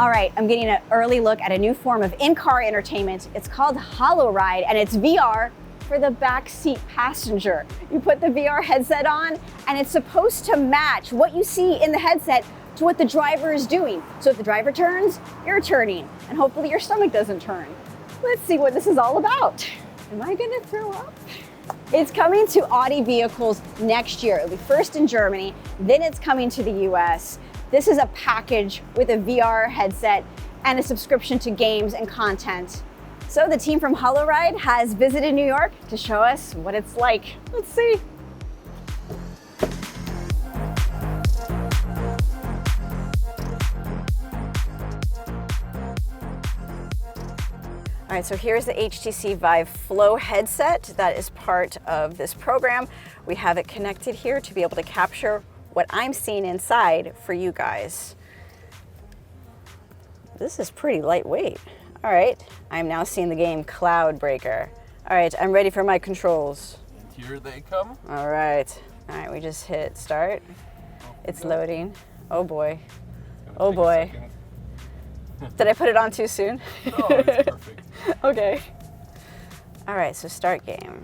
All right, I'm getting an early look at a new form of in-car entertainment. It's called Holoride, and it's VR for the backseat passenger. You put the VR headset on, and it's supposed to match what you see in the headset to what the driver is doing. So if the driver turns, you're turning, and hopefully your stomach doesn't turn. Let's see what this is all about. Am I gonna throw up? It's coming to Audi vehicles next year. It'll be first in Germany, then it's coming to the US. This is a package with a VR headset and a subscription to games and content. So the team from Holoride has visited New York to show us what it's like. Let's see. All right, so here's the HTC Vive Flow headset that is part of this program. We have it connected here to be able to capture what I'm seeing inside for you guys. This is pretty lightweight. All right, I'm now seeing the game Cloud Breaker. All right, I'm ready for my controls. And here they come. All right, we just hit start. It's loading. Oh boy, oh boy. Did I put it on too soon? No, it's perfect. Okay. All right, so start game.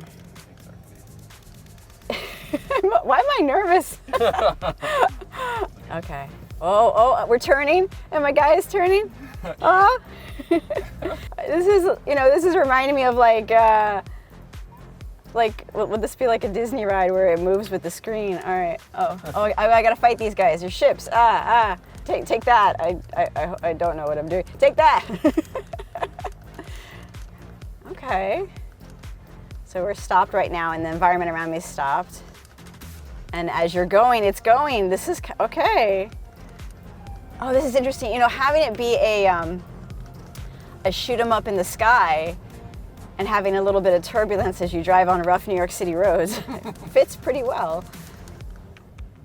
Why am I nervous? Okay. Oh, we're turning, and my guy is turning. This is reminding me of like, would this be like a Disney ride where it moves with the screen? All right. Oh, I gotta fight these guys. They're ships. Take that. I don't know what I'm doing. Take that. Okay. So we're stopped right now, and the environment around me is stopped. And as you're going, it's going. This is okay. Oh, this is interesting. You know, having it be a shoot 'em up in the sky and having a little bit of turbulence as you drive on rough New York City roads fits pretty well.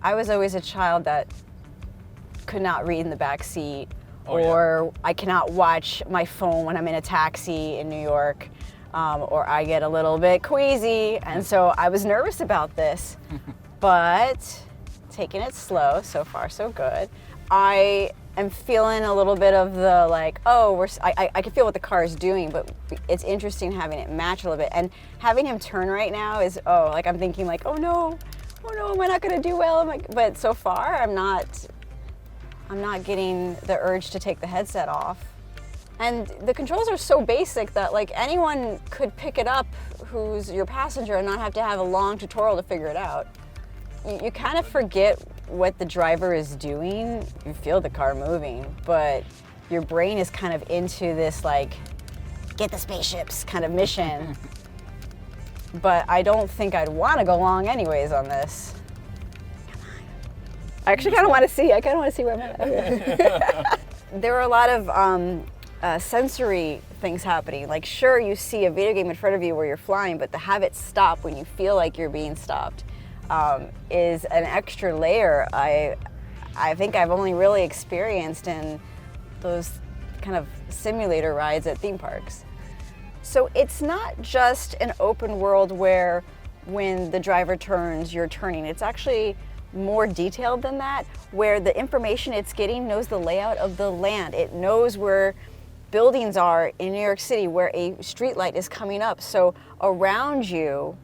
I was always a child that could not read in the back seat, or I cannot watch my phone when I'm in a taxi in New York, or I get a little bit queasy, and so I was nervous about this. But taking it slow, so far so good. I am feeling a little bit of the like, I can feel what the car is doing, but it's interesting having it match a little bit. And having him turn right now is, I'm thinking like, oh no, am I not gonna do well? But so far I'm not getting the urge to take the headset off. And the controls are so basic that like anyone could pick it up who's your passenger and not have to have a long tutorial to figure it out. You kind of forget what the driver is doing. You feel the car moving, but your brain is kind of into this like, get the spaceships kind of mission. But I don't think I'd want to go long anyways on this. Come on. I actually kind of want to see. I kind of want to see where I'm at. Okay. There are a lot of sensory things happening. Like, sure, you see a video game in front of you where you're flying, but to have it stop when you feel like you're being stopped is an extra layer I think I've only really experienced in those kind of simulator rides at theme parks. So it's not just an open world where when the driver turns, you're turning. It's actually more detailed than that, where the information it's getting knows the layout of the land. It knows where buildings are in New York City, where a street light is coming up. So around you,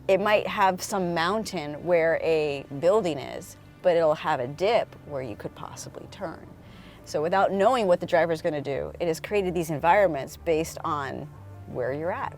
it might have some mountain where a building is, but it'll have a dip where you could possibly turn. So without knowing what the driver is going to do, it has created these environments based on where you're at.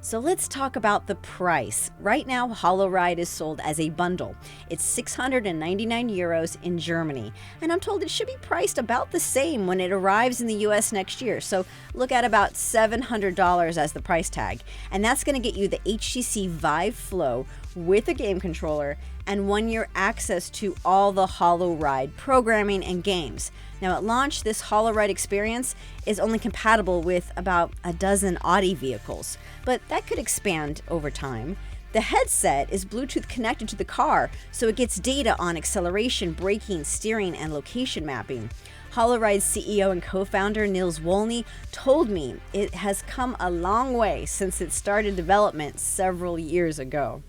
So let's talk about the price. Right now, Holoride is sold as a bundle. It's 699 euros in Germany, and I'm told it should be priced about the same when it arrives in the US next year. So look at about $700 as the price tag, and that's going to get you the HTC Vive Flow with a game controller and 1-year access to all the Holoride programming and games. Now at launch, this Holoride experience is only compatible with about a dozen Audi vehicles, but that could expand over time. The headset is Bluetooth connected to the car, so it gets data on acceleration, braking, steering, and location mapping. Holoride's CEO and co-founder Nils Wolny told me it has come a long way since it started development several years ago.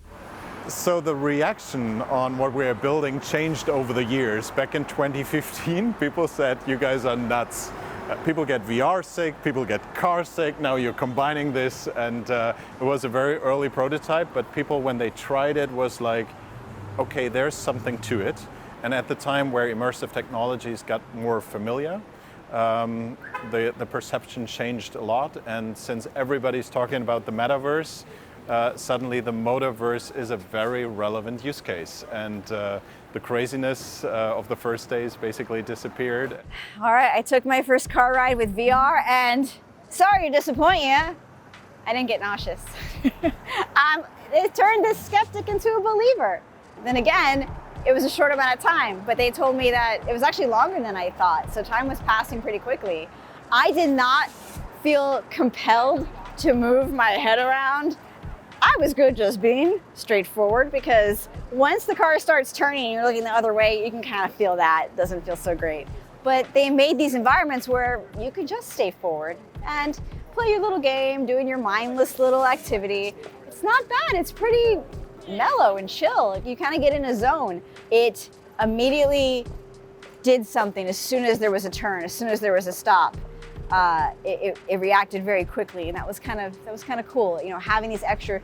So the reaction on what we're building changed over the years. Back in 2015, people said, you guys are nuts. People get VR sick, people get car sick, now you're combining this, and it was a very early prototype, but people, when they tried it, was like, okay, there's something to it. And at the time where immersive technologies got more familiar, the perception changed a lot, and since everybody's talking about the metaverse, suddenly the motorverse is a very relevant use case, and the craziness of the first days basically disappeared. All right, I took my first car ride with VR, and sorry to disappoint you, I didn't get nauseous. It turned this skeptic into a believer. Then again, it was a short amount of time, but they told me that it was actually longer than I thought, so time was passing pretty quickly. I did not feel compelled to move my head around. I was good just being straightforward, because once the car starts turning and you're looking the other way, you can kind of feel that. It doesn't feel so great. But they made these environments where you could just stay forward and play your little game, doing your mindless little activity. It's not bad, it's pretty mellow and chill. You kind of get in a zone. It immediately did something as soon as there was a turn, as soon as there was a stop. It reacted very quickly, and that was kind of cool. You know, having these extra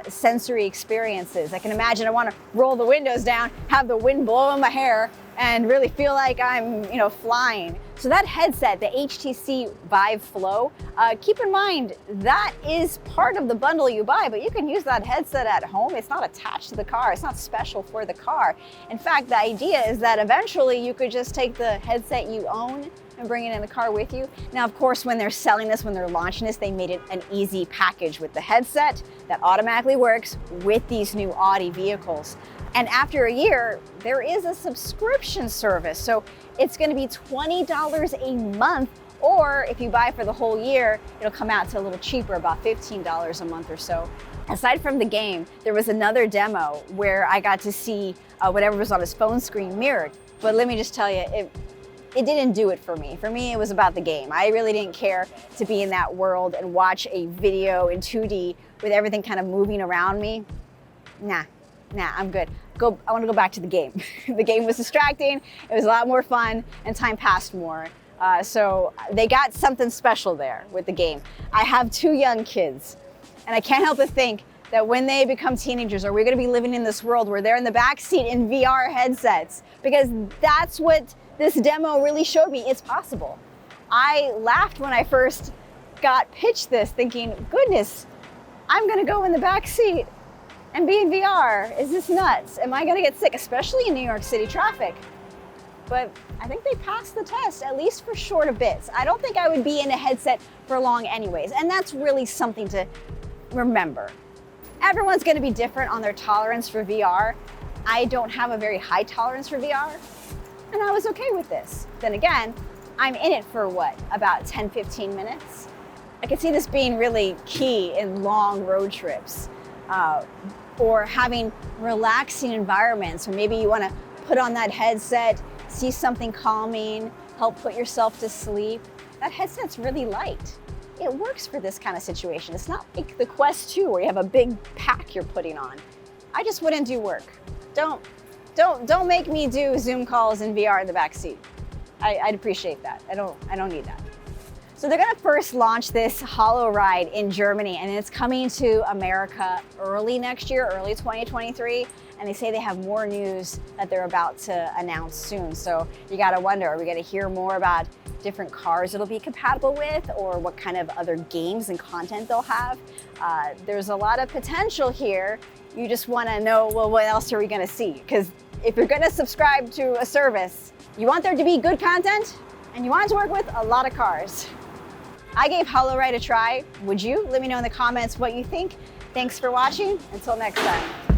sensory experiences. I can imagine I want to roll the windows down, have the wind blow in my hair, and really feel like I'm, you know, flying. So that headset, the HTC Vive Flow, keep in mind that is part of the bundle you buy, but you can use that headset at home. It's not attached to the car. It's not special for the car. In fact, the idea is that eventually you could just take the headset you own and bring it in the car with you. Now, of course, when they're selling this, when they're launching this, they made it an easy package with the headset that automatically works with these new Audi vehicles. And after a year, there is a subscription service. So it's gonna be $20 a month, or if you buy for the whole year, it'll come out to a little cheaper, about $15 a month or so. Aside from the game, there was another demo where I got to see whatever was on his phone screen mirrored. But let me just tell you, it didn't do it for me. For me, it was about the game. I really didn't care to be in that world and watch a video in 2D with everything kind of moving around me. Nah, I'm good. I want to go back to the game. The game was distracting, it was a lot more fun, and time passed more. So they got something special there with the game. I have 2 young kids, and I can't help but think that when they become teenagers, are we going to be living in this world where they're in the backseat in VR headsets? Because that's what this demo really showed me. It's possible. I laughed when I first got pitched this, thinking, goodness, I'm going to go in the backseat and be in VR. Is this nuts? Am I going to get sick, especially in New York City traffic? But I think they passed the test, at least for shorter bits. I don't think I would be in a headset for long anyways, and that's really something to remember. Everyone's going to be different on their tolerance for VR. I don't have a very high tolerance for VR, and I was okay with this. Then again, I'm in it for what, about 10, 15 minutes? I could see this being really key in long road trips, or having relaxing environments where maybe you want to put on that headset, see something calming, help put yourself to sleep. That headset's really light. It works for this kind of situation. It's not like the Quest 2 where you have a big pack you're putting on. I just wouldn't do work. Don't make me do Zoom calls in VR in the back seat. I'd appreciate that. I don't need that. So they're gonna first launch this Holoride in Germany, and it's coming to America early next year, early 2023. And they say they have more news that they're about to announce soon. So you gotta wonder, are we gonna hear more about different cars it'll be compatible with, or what kind of other games and content they'll have? There's a lot of potential here. You just wanna know, well, what else are we gonna see? Because if you're gonna subscribe to a service, you want there to be good content, and you want it to work with a lot of cars. I gave Holoride a try. Would you? Let me know in the comments what you think. Thanks for watching. Until next time.